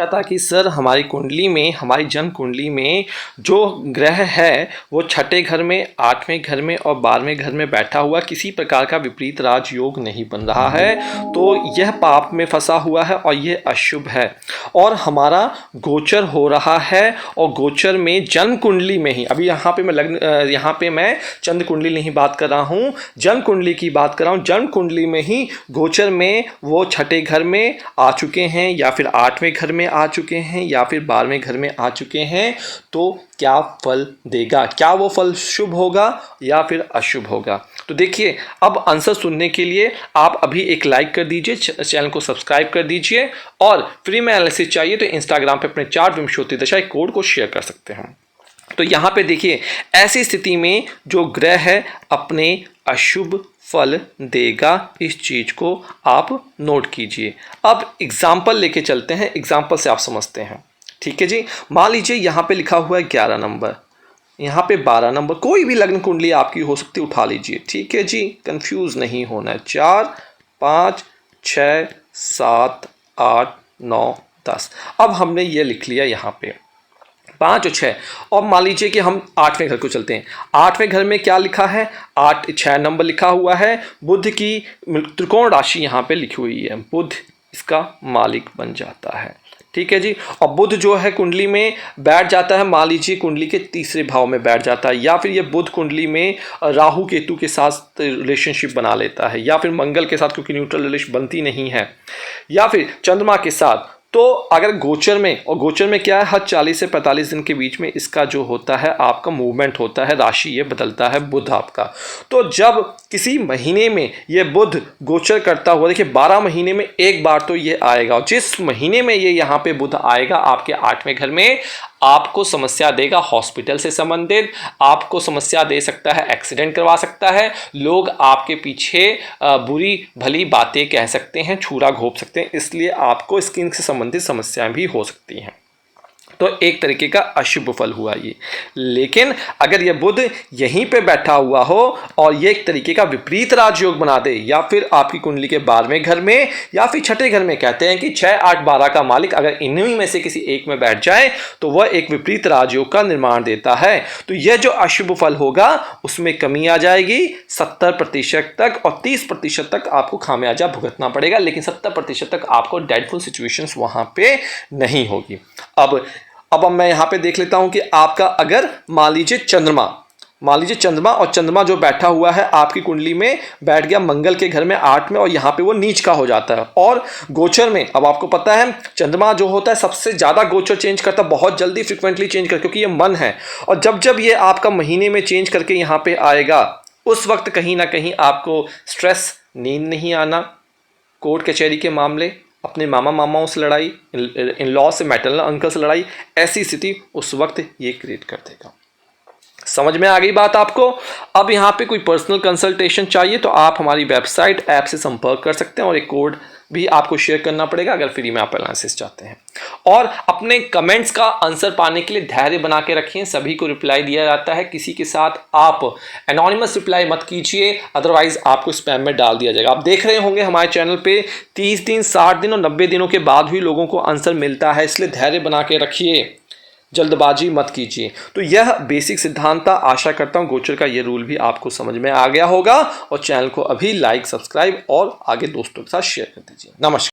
था कि सर हमारी कुंडली में, हमारी जन्म कुंडली में जो ग्रह है वो छठे घर में, आठवें घर में और 12वें घर में बैठा हुआ किसी प्रकार का विपरीत राजयोग नहीं बन रहा है, तो यह पाप में फंसा हुआ है और यह अशुभ है। और हमारा गोचर हो रहा है और गोचर में जन्म कुंडली में ही, अभी यहाँ पे मैं चंद्र कुंडली नहीं बात कर रहा हूँ, जन्म कुंडली की बात कर रहा हूँ। जन्म कुंडली में ही गोचर में वो छठे घर में आ चुके हैं या फिर आठवें घर में आ चुके हैं या फिर 12वें घर में आ चुके हैं, तो क्या फल देगा? क्या वो फल शुभ होगा या फिर अशुभ होगा? तो देखिए, अब आंसर सुनने के लिए आप अभी एक लाइक कर दीजिए, चैनल को सब्सक्राइब कर दीजिए और फ्री में एनालिसिस चाहिए तो इंस्टाग्राम पे अपने चार्ट विंशोत्ति दशा कोड को शेयर कर सकते हैं। तो यहाँ पे देखिए, ऐसी स्थिति में जो ग्रह है अपने अशुभ फल देगा, इस चीज को आप नोट कीजिए। अब एग्जाम्पल लेके चलते हैं, एग्जाम्पल से आप समझते हैं। ठीक है जी, मान लीजिए यहाँ पे लिखा हुआ है 11 नंबर, यहाँ पे 12 नंबर, कोई भी लग्न कुंडली आपकी हो सकती है, उठा लीजिए। ठीक है जी, कंफ्यूज नहीं होना है। 4, 5, 6, 7, 8, 9, 10। अब हमने ये लिख लिया यहाँ पे 5 और 6। और मान लीजिए कि हम 8वें घर को चलते हैं। 8वें घर में क्या लिखा है? 6 नंबर लिखा हुआ है। बुध की त्रिकोण राशि यहाँ पे लिखी हुई है, बुध इसका मालिक बन जाता है। ठीक है जी, और बुध जो है कुंडली में बैठ जाता है, मान लीजिए कुंडली के तीसरे भाव में बैठ जाता है, या फिर ये बुध कुंडली में राहु केतु के साथ रिलेशनशिप बना लेता है, या फिर मंगल के साथ, क्योंकि न्यूट्रल रिलेशन बनती नहीं है, या फिर चंद्रमा के साथ। तो अगर गोचर में, और गोचर में क्या है, हर 40 से 45 दिन के बीच में इसका जो होता है आपका मूवमेंट होता है, राशि ये बदलता है बुध आपका। तो जब किसी महीने में ये बुध गोचर करता हुआ, देखिए 12 महीने में एक बार तो ये आएगा, और जिस महीने में ये यहाँ पे बुध आएगा आपके 8वें घर में, आपको समस्या देगा हॉस्पिटल से संबंधित, आपको समस्या दे सकता है, एक्सीडेंट करवा सकता है, लोग आपके पीछे बुरी भली बातें कह सकते हैं, छुरा घोंप सकते हैं, इसलिए आपको स्किन से संबंधित समस्याएं भी हो सकती हैं। तो एक तरीके का अशुभ फल हुआ ये। लेकिन अगर ये बुध यहीं पे बैठा हुआ हो और ये एक तरीके का विपरीत राजयोग बना दे, या फिर आपकी कुंडली के 12वें घर में या फिर छठे घर में, कहते हैं कि 6, 8, 12 का मालिक अगर इन्हीं में से किसी एक में बैठ जाए तो वह एक विपरीत राजयोग का निर्माण देता है। तो यह जो अशुभ फल होगा उसमें कमी आ जाएगी 70% तक, और 30% तक आपको खामियाजा भुगतना पड़ेगा, लेकिन 70% तक आपको डेडफुल सिचुएशंस वहां पे नहीं होगी। अब मैं यहाँ पे देख लेता हूँ कि आपका अगर मान लीजिए चंद्रमा और चंद्रमा जो बैठा हुआ है आपकी कुंडली में बैठ गया मंगल के घर में 8 में, और यहाँ पे वो नीच का हो जाता है। और गोचर में, अब आपको पता है चंद्रमा जो होता है सबसे ज़्यादा गोचर चेंज करता है, बहुत जल्दी फ्रिक्वेंटली चेंज करता है, क्योंकि ये मन है। और जब ये आपका महीने में चेंज करके यहाँ पे आएगा, उस वक्त कहीं ना कहीं आपको स्ट्रेस, नींद नहीं आना, कोर्ट कचहरी के मामले, अपने मामाओं से लड़ाई, इन लॉ से, मैटरनल अंकल से लड़ाई, ऐसी स्थिति उस वक्त ये क्रिएट कर देगा। समझ में आ गई बात आपको? अब यहाँ पे कोई पर्सनल कंसल्टेशन चाहिए तो आप हमारी वेबसाइट, ऐप से संपर्क कर सकते हैं, और एक कोड भी आपको शेयर करना पड़ेगा अगर फ्री में आप एनालिसिस चाहते हैं। और अपने कमेंट्स का आंसर पाने के लिए धैर्य बना के रखें, सभी को रिप्लाई दिया जाता है, किसी के साथ आप एनोनिमस रिप्लाई मत कीजिए, अदरवाइज आपको स्पैम में डाल दिया जाएगा। आप देख रहे होंगे हमारे चैनल पे 30 दिन, 60 दिन और 90 दिनों के बाद भी लोगों को आंसर मिलता है, इसलिए धैर्य बना के रखिए, जल्दबाजी मत कीजिए। तो यह बेसिक सिद्धांत था। आशा करता हूं गोचर का यह रूल भी आपको समझ में आ गया होगा, और चैनल को अभी लाइक, सब्सक्राइब और आगे दोस्तों के साथ शेयर कर दीजिए। नमस्कार।